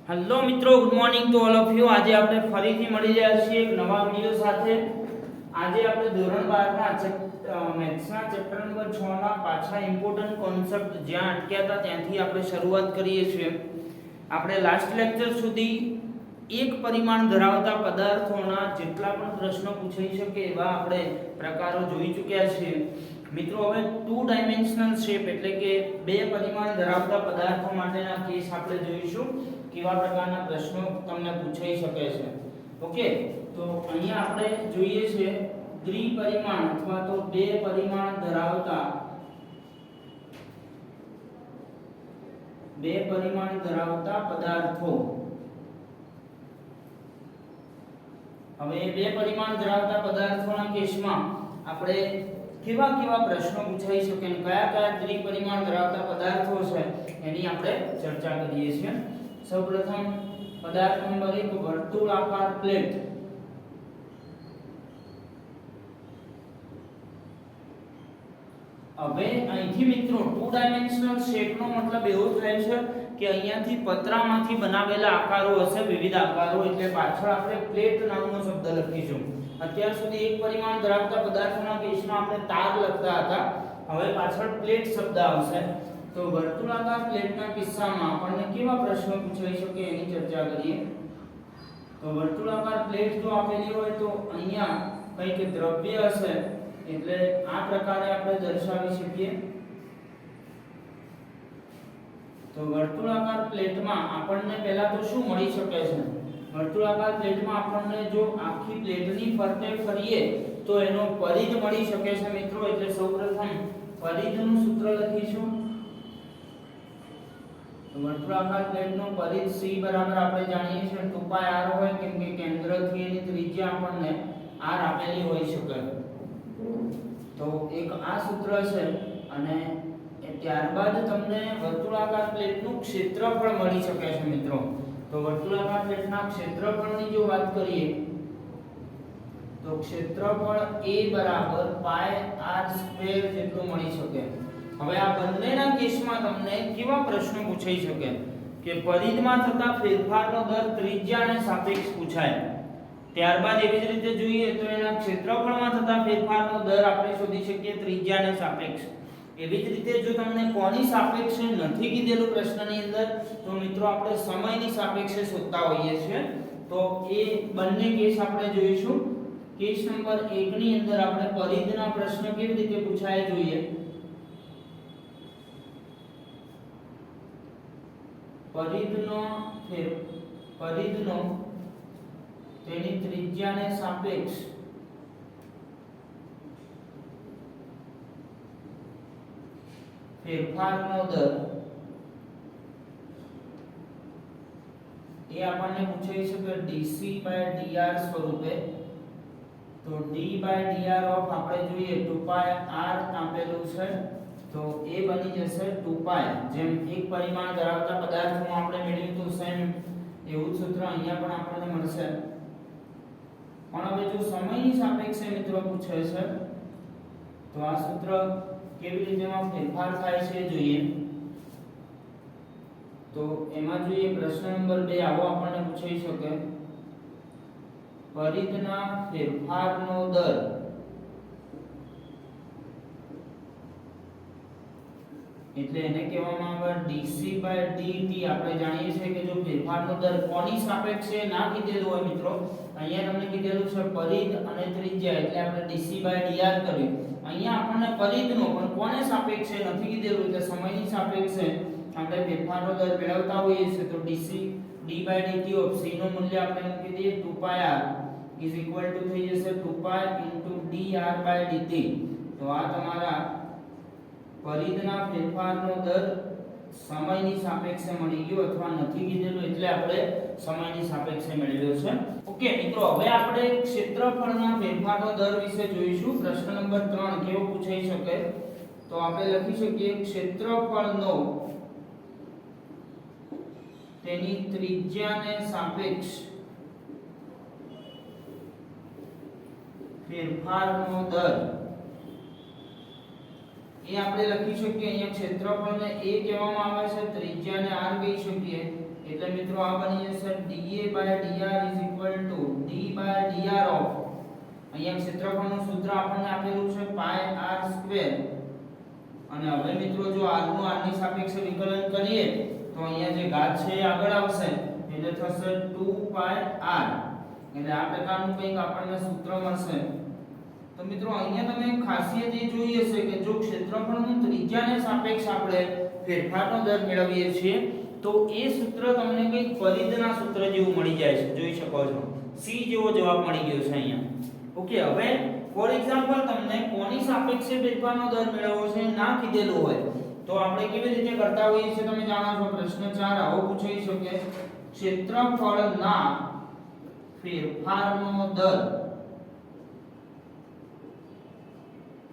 Hello મિત્રો, good morning to all of you. આજે આપણે ફરીથી મળી રહ્યા છીએ એક નવા વિડિયો સાથે। આજે આપણે ધોરણ 12 ના મેથ્સના ચેપ્ટર નંબર 6 ના પાછા ઇમ્પોર્ટન્ટ કોન્સેપ્ટ જ્યાં અટક્યા હતા ત્યાંથી આપણે શરૂઆત કરીએ છીએ। આપણે લાસ્ટ લેક્ચર સુધી એક પરિમાણ ધરાવતા પદાર્થોના જેટલા પણ પ્રશ્નો પૂછાઈ શકે એવા આપણે પ્રકારો જોઈ ચૂક્યા છીએ। મિત્રો, હવે 2 ડાયમેન્શનલ શેપ એટલે કે બે પરિમાણ ધરાવતા પદાર્થો માટેના કેસ આપણે જોઈશું। કેવા પ્રકારના પ્રશ્નો તમને પૂછાઈ શકે છે। ઓકે, તો અહીંયા આપણે જોઈએ છે ત્રિપરિમાણ અથવા તો બે પરિમાણ ધરાવતા પદાર્થો। હવે બે પરિમાણ ધરાવતા પદાર્થોના કેસમાં આપણે કેવા પ્રશ્નો પૂછાઈ શકે અને કયા ત્રિપરિમાણ ધરાવતા પદાર્થો છે એની આપણે ચર્ચા કરીએ છીએ। સૌપ્રથમ પદાર્થ નંબર 1 વર્તુળાકાર પ્લેટ। હવે અહીંથી મિત્રો 2 ડાયમેન્શનલ શેપનો મતલબ એવો થાય છે કે અહીંયાથી પતરામાંથી બનાવેલા આકારો હશે, વિવિધ આકારો, એટલે પાછળ આપણે પ્લેટ નામનો શબ્દ લખીશું। અત્યાર સુધી એક પરિમાણ ધરાવતા પદાર્થોના કેસમાં આપણે તાર લખતા હતા, હવે પાછળ પ્લેટ શબ્દ આવશે। તો વર્તુળાકાર પ્લેટના કિસ્સામાં આપણને કેવા પ્રશ્નો પૂછાઈ શકે એની ચર્ચા કરીએ। તો વર્તુળાકાર પ્લેટ જો આપેલી હોય તો અહીંયા કંઈક દ્રવ્ય હશે, એટલે આ પ્રકારે આપણે દર્શાવી શકીએ। તો વર્તુળાકાર પ્લેટમાં આપણને પહેલા તો શું મળી શકે છે? વર્તુળાકાર પ્લેટમાં આપણને જો આખી પ્લેટની ફરતે ફરીએ તો એનો પરિઘ મળી શકે છે મિત્રો। એટલે સૌપ્રથમ પરિઘનું સૂત્ર લખીશું। વર્તુળાકાર પ્લેટનું પરિઘ C બરાબર આપણે જાણીએ છીએ 2πr હોય, કેમ કે કેન્દ્રથી એની ત્રિજ્યા આપણને r આપેલી હોઈ શકે। તો એક આ સૂત્ર છે અને ત્યારબાદ તમને વર્તુળાકાર પ્લેટનું ક્ષેત્રફળ મળી શકે છે મિત્રો। તો વર્તુળાકાર પ્લેટના ક્ષેત્રફળની જો વાત કરીએ તો ક્ષેત્રફળ A બરાબર πr² જેટલું મળી શકે। હવે આ બંનેના કેસમાં તમને કેવા પ્રશ્નો પૂછાઈ શકે કે પરિઘમાં થતા ફેરફારનો દર ત્રિજ્યાને સાપેક્ષ પૂછાય। ત્યારબાદ એવી જ રીતે જોઈએ તો એના ક્ષેત્રફળમાં થતા ફેરફારનો દર આપણે શોધી શકીએ ત્રિજ્યાને સાપેક્ષ। એવી જ રીતે જો તમને કોની સાપેક્ષે નથી કીધેલું પ્રશ્નની અંદર તો મિત્રો આપણે સમયની સાપેક્ષે શોધતા હોઈએ છીએ। તો એ બંને કેસ આપણે જોઈશું। કેસ નંબર 1 ની અંદર આપણે પરિઘના પ્રશ્ન કેવી રીતે પૂછાય જોઈએ। પરિઘનો તેની ત્રિજ્યાને સાપેક્ષ ફેરફારનો દર એ આપણને પૂછાઈ શકે dc/dr સ્વરૂપે। તો d/dr ઓફ આપણે જોઈએ 2πr આપેલું છે, તો એ બની જશે 2π, જેમ એક પરિમાણ ધરાવતા પદાર્થમાં આપણે મેળવ્યું હતું સેમ એવું સૂત્ર અહીંયા પણ આપણને મળશે। પણ હવે જો સમયની સાપેક્ષે મિત્રો પૂછે છે તો આ સૂત્ર કેવી રીતે માં ફેરફાર થાય છે જોઈએ। તો એમાં જોઈએ પ્રશ્ન નંબર 2 આવો આપણને પૂછાઈ શકે પરિઘના ફેરફારનો દર એટલે એને કહેવામાં આવે dc/dt। આપણે જાણીએ છીએ કે જો ફેરફારનો દર કોની સાપેક્ષે ના કીધેલું હોય મિત્રો, અહીંયા તમને કીધેલું છે પરિઘ અને ત્રિજ્યા, એટલે આપણે dc/dr કર્યું। અહીંયા આપણને પરિઘનો પણ કોને સાપેક્ષે નથી કીધેલું, એટલે સમયની સાપેક્ષે આપણે ફેરફારનો દર મેળવતા હોઈએ છીએ। તો d/dt ઓફ c નું મૂલ્ય આપણે મૂકી દઈએ 2πr થઈ જશે 2π dr/dt। તો આ તમારા પરિઘના ફેરફારનો દર સમયની સાપેક્ષે મળી ગયો, અથવા નથી કીધેલું એટલે આપણે સમયની સાપેક્ષે મેળવ્યો છે। ઓકે મિત્રો, હવે આપણે ક્ષેત્રફળના ફેરફારનો દર વિશે જોઈશું। પ્રશ્ન નંબર 3 કેવો પૂછાઈ શકે તો આપણે લખી શકીએ ક્ષેત્રફળનો તેની ત્રિજ્યાને સાપેક્ષ ફેરફારનો દર એ આપણે લખી શકીએ। અહીંયા ક્ષેત્રફળને a કહેવામાં આવે છે, ત્રિજ્યાને r કહી શકીએ। એટલે એટલે મિત્રો આ બની જશે dA/dr = d/dr ઓફ, અહીંયા ક્ષેત્રફળનું સૂત્ર આપણને આપેલું છે πr², અને હવે મિત્રો જો r નું r ની સાપેક્ષે વિકલન કરીએ તો અહીંયા જે ઘાત છે એ આગળ આવશે એટલે થશે 2πr, એટલે આ પ્રકારનું કંઈક આપણને સૂત્ર મળશે. તો મિત્રો અહીંયા તમે ખાસિયત એ જોઈ હશે કે જો ક્ષેત્રફળનું ત્રિજ્યાને સાપેક્ષ આપણે ફેરફારનો દર મેળવીએ છીએ તો એ સૂત્ર તમને કંઈક પરિઘના સૂત્ર જેવું મળી જાય છે, જોઈ શકો છો c જેવો જવાબ મળી ગયો છે અહીંયા. ઓકે, હવે ફોર એક્ઝામ્પલ તમને કોની સાપેક્ષે ફેરફારનો દર મેળવવો છે ના કીધેલું હોય તો આપણે કેવી રીતે કરતા હોઈએ છીએ તમે જાણો છો. પ્રશ્ન 4 આવો પૂછાઈ શકે, ક્ષેત્રફળના ફેરફારનો દર,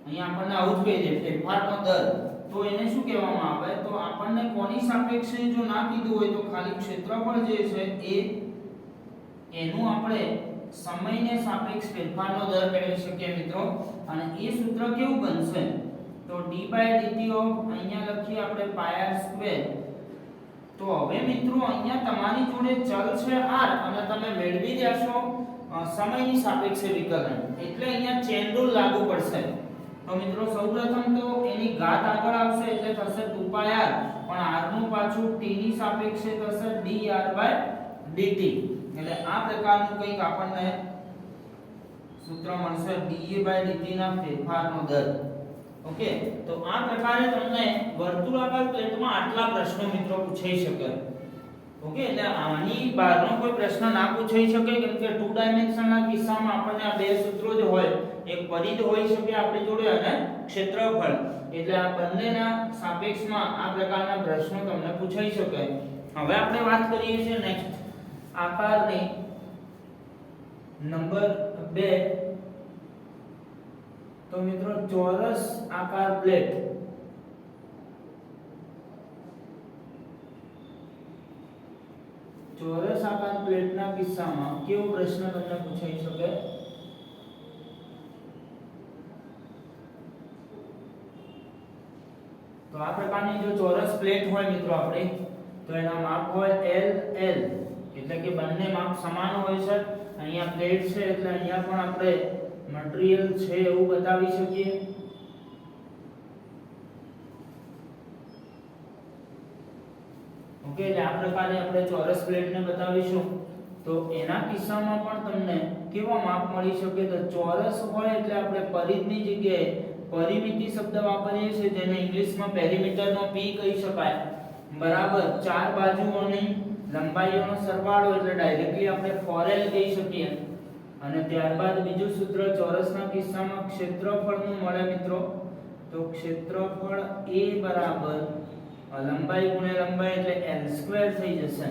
અહીંયા આપણને આવું જ કહી દે ફેરફારનો દર, તો એને શું કહેવામાં આવે, તો આપણને કોની સાપેક્ષે જો ના કીધું હોય તો ખાલી ક્ષેત્રફળ જે છે એનું આપણે સમયને સાપેક્ષ ફેરફારનો દર મેળવી શકીએ મિત્રો. અને એ સૂત્ર કેવું બનશે, તો d/dt ઓફ, અહીંયા લખીએ આપણે πr². તો હવે મિત્રો અહીંયા તમારી જોડે ચલ છે r અને તમે મેળવી દેશો સમયની સાપેક્ષે વિકલન, એટલે અહીંયા ચેન રૂલ લાગુ પડશે. તો મિત્રો સૌપ્રથમ તો એની ઘાત આગળ આવશે એટલે થશે 2πr, પણ r નું પાછું t ની સાપેક્ષે થશે dr/dt, એટલે આ પ્રકારનું કંઈક આપણને સૂત્ર મળશે dA/dt ના ફેરફારનો દર. ઓકે, તો આ પ્રકારે તમને વર્તુળાકાર પ્લેટમાં આટલા પ્રશ્નો મિત્રો પૂછાઈ શકે. ઓકે, એટલે આની બહારનો કોઈ પ્રશ્ન ના પૂછાઈ શકે કેમ કે 2 ડાયમેન્શનના કિસ્સામાં આપણને આ બે સૂત્રો જ હોય, એક પરિઘ હોઈ શકે આપણી જોડે અને ક્ષેત્રફળ, એટલે આ બંનેના સાપેક્ષમાં આ પ્રકારના પ્રશ્નો તમને પૂછાઈ શકે. હવે આપણે વાત કરીએ છીએ નેક્સ્ટ આકારની, નંબર 2. તો મિત્રો ચોરસ આકાર પ્લેટ, ચોરસ આકાર પ્લેટના કિસ્સામાં કેવો પ્રશ્ન તમને પૂછાઈ શકે, તો આ પ્રકારની જો ચોરસ પ્લેટ હોય મિત્રો આપણી, તો એના માપ હોય L L, એટલે કે બંને માપ સમાન હોય છે. અહીંયા પ્લેટ છે એટલે અહીંયા પણ આપણે મટીરીયલ છે એવું બતાવી શકીએ. ઓકે, એટલે આ પ્રકારે આપણે ચોરસ પ્લેટને બતાવીશું. તો એના કિસ્સામાં પણ તમને કેવો માપ મળી શકે, તો ચોરસ હોય એટલે આપણે પરિઘની જગ્યાએ પરિમિતિ શબ્દ વાપરીએ છીએ, જેને ઇંગ્લિશમાં પેરીમીટરનો p કહી શકાય. બરાબર, ચાર બાજુઓની લંબાઈઓનો સરવાળો એટલે ડાયરેક્ટલી આપણે 4l કહી શકીએ. અને ત્યારબાદ બીજું સૂત્ર ચોરસના કિસ્સામાં ક્ષેત્રફળનું મળે મિત્રો, તો ક્ષેત્રફળ a બરાબર લંબાઈ ગુણ્યા લંબાઈ એટલે l² થઈ જશે.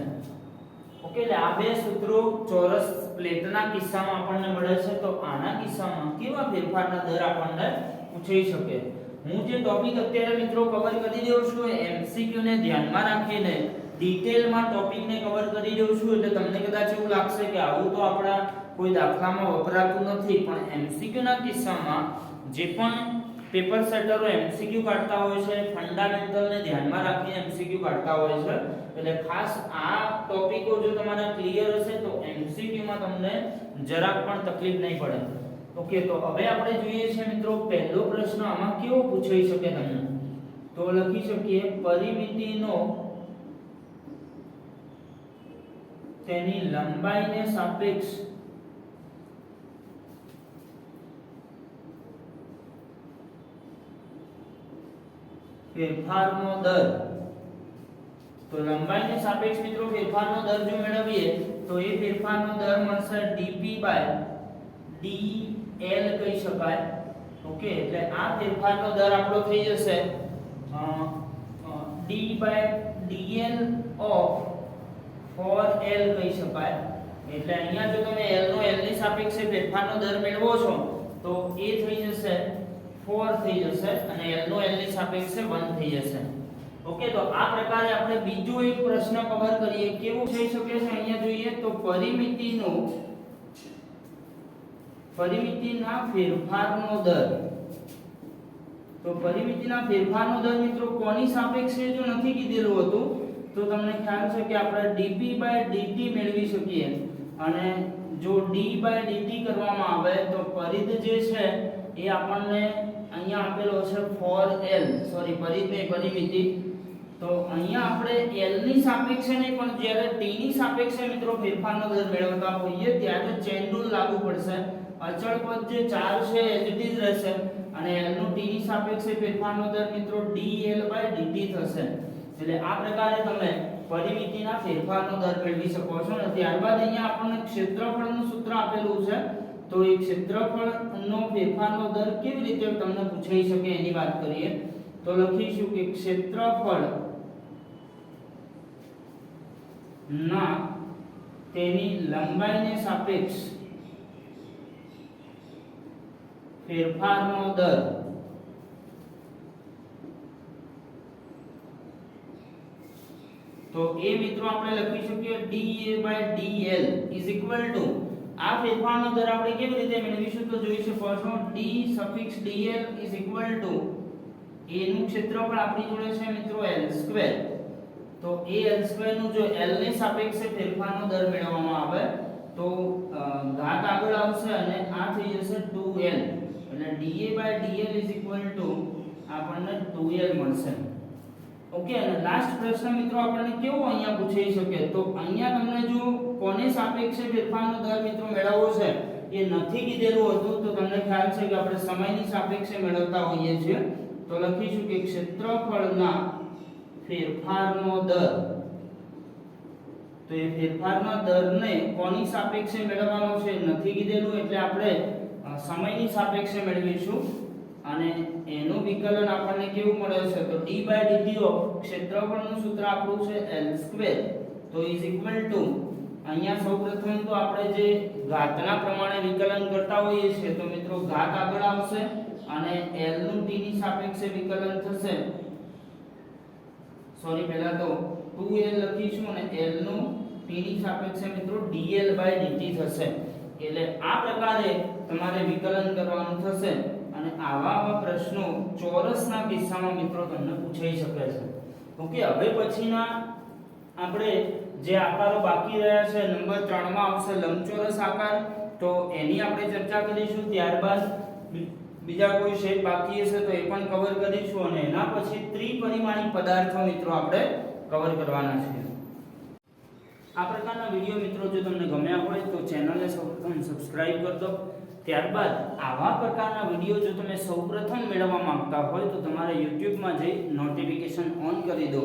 ઓકે, એટલે આ બે સૂત્રો ચોરસ પ્લેટના કિસ્સામાં આપણને મળે છે. તો આના કિસ્સામાં કેવા ફેરફારના દર આપણને પૂછાઈ શકે. હું જે ટોપિક અત્યારે મિત્રો કવર કરી રહ્યો છું એ MCQ ને ધ્યાનમાં રાખીને ડિટેલમાં ટોપિકને કવર કરી રહ્યો છું, એટલે તમને કદાચ એવું લાગશે કે આવું તો આપણા કોઈ દાખલામાં વપરાતું નથી, પણ MCQ ના કિસ્સામાં જે પણ પેપર સેટરો MCQ કાઢતા હોય છે ફંડામેન્ટલ ને ધ્યાનમાં રાખીને MCQ કાઢતા હોય છે, એટલે ખાસ આ ટોપિકો જો તમારા ક્લિયર હશે તો MCQ માં તમને જરાક પણ તકલીફ નહીં પડે. ઓકે, તો હવે આપણે જોઈએ છે મિત્રો પહેલો પ્રશ્ન આમાં કેવો પૂછાઈ શકે તમને, તો લખી શકીએ પરિમિતિનો તેની લંબાઈને સાપેક્ષ ફેરફારનો દર. તો લંબાઈને સાપેક્ષ મિત્રો ફેરફારનો દર જો મેળવીએ તો એ ફેરફારનો દર મળશે dp/dl કહી શકાય. ઓકે, એટલે આ ફેરફારનો દર આપણો થઈ જશે d/dl ઓફ 4l કહી શકાય. એટલે અહીંયા જો તમે l નો l ની સાપેક્ષે ફેરફારનો દર મેળવો છો તો એ થઈ જશે 4 થઈ જશે અને l નો l ની સાપેક્ષે 1 થઈ જશે. ઓકે, તો આ પ્રકારે આપણે બીજો એક પ્રશ્ન કવર કરીએ. કેવું થઈ શકે છે અહીંયા જોઈએ તો પરિમિતિના ફેરફારનો દર. તો પરિમિતિના ફેરફારનો દર મિત્રો કોની સાપેક્ષે જો નથી કીધેલું હતું તો તમને ખ્યાલ છે કે આપણે dp/dt મેળવી શકીએ અને જો d/dt કરવામાં આવે તો પરિઘ જે છે એ આપણને અહીંયા આપેલો છે 4l સોરી પરિઘ નહીં પરિમિતિ તો અહીંયા આપણે l ની સાપેક્ષે નહીં પણ જ્યારે t ની સાપેક્ષે મિત્રો ફેરફારનો દર મેળવતા હોઈએ ત્યારે ચેન રૂલ લાગુ પડશે અચળ પદ જે 4 છે એ જ ઇટ ઇઝ રહેશે અને l નો t ની સાપેક્ષે ફેરફારનો દર મિત્રો dl/dt થશે એટલે આ પ્રકારે તમે પરિમિતિના ફેરફારનો દર મેળવી શકો છો અને ત્યારબાદ અહીંયા આપણને ક્ષેત્રફળનું સૂત્ર આપેલું છે તો એ ક્ષેત્રફળનો ફેરફારનો દર કેવી રીતે તમને પૂછાઈ શકે એની વાત કરીએ તો લખીશું કે ક્ષેત્રફળ ના તેની લંબાઈને સાપેક્ષ ફેરફારનો દર તો એ મિત્રો આપણે લખીશું કે dA/dl આ ફેરફારનો દર આપણે કેવી રીતે મેળવીશું તો જોઈ શકો છો d∗dl a નું ક્ષેત્રફળ આપણી જોડે છે મિત્રો l² તો a l² નું જો l ની સાપેક્ષે ફેરફારનો દર મેળવવામાં આવે તો ઘાત આગળ આવશે અને આ થઈ જશે 2l એટલે dA/dl આપણને 2l મળશે ઓકે અને લાસ્ટ પ્રશ્ન મિત્રો આપણને કેવો અહીંયા પૂછાઈ શકે તો અહીંયા તમને જો કોને સાપેક્ષે ફેરફારનો દર મિત્રો મેળવવો છે એ નથી કીધેલું હતું તો તમને ખ્યાલ છે કે આપણે સમયની સાપેક્ષે મેળવતા હોઈએ છીએ તો લખીશું કે ક્ષેત્રફળના ફેરફારનો દર તો એ ફેરફારના દરને કોની સાપેક્ષે મેળવવાનો છે નથી કીધેલું એટલે આપણે સમયની સાપેક્ષે મેળવીશું અને એનું વિકલન આપણને કેવું મળે છે તો d/dt ક્ષેત્રફળનું સૂત્ર આપણું છે l² તો અહીંયા સૌપ્રથમ તો આપણે જે ઘાતના પ્રમાણે વિકલન કરતા હોઈએ છીએ તો મિત્રો ઘાત આગળ આવશે અને l નું t ની સાપેક્ષે વિકલન થશે સોરી પહેલા તો 2l લખીશું અને l નું t ની સાપેક્ષે મિત્રો dl/dt થશે એટલે આ પ્રકારે તમારે વિકલન કરવાનું થશે અને આવા પ્રશ્નો ચોરસના કિસ્સામાં મિત્રો તમને પૂછાઈ શકે છે ઓકે હવે પછીના આપણે જે આકારો બાકી રહ્યા છે નંબર 3 માં આવશે લંબચોરસ આકાર તો એની આપણે ચર્ચા કરીશું ત્યારબાદ બીજા કોઈ શેપ બાકી હશે તો એ પણ કવર કરીશું અને એના પછી ત્રિપરિમાણીય પદાર્થો મિત્રો આપણે કવર કરવાના છે આ પ્રકારના વિડિયો મિત્રો જો તમને ગમ્યા હોય તો ચેનલને સૌપ્રથમ સબસ્ક્રાઇબ કરી દો ત્યારબાદ આવા પ્રકારના વિડિયો જો તમે સૌપ્રથમ મેળવવા માંગતા હોય તો તમારે YouTube માં જઈ નોટિફિકેશન ઓન કરી દો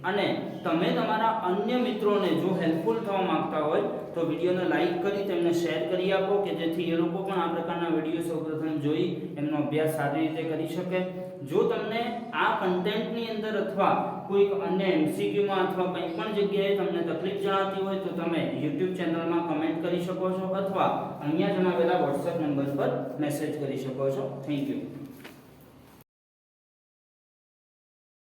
અને તમે તમારા અન્ય મિત્રોને જો હેલ્પફુલ થવા માંગતા હોય તો વિડિયોને લાઈક કરી તેમને શેર કરી આપો કે જેથી એ લોકો પણ આ પ્રકારના વિડિયો સૌપ્રથમ જોઈ એમનો અભ્યાસ સારી રીતે કરી શકે જો તમને આ કન્ટેન્ટની અંદર અથવા કોઈ અન્ય MCQ માં અથવા કંઈ પણ જગ્યાએ તમને તકલીફ જણાતી હોય તો તમે YouTube ચેનલમાં કમેન્ટ કરી શકો છો અથવા અહીંયા જણાવેલા WhatsApp નંબર પર મેસેજ કરી શકો છો થેન્ક યુ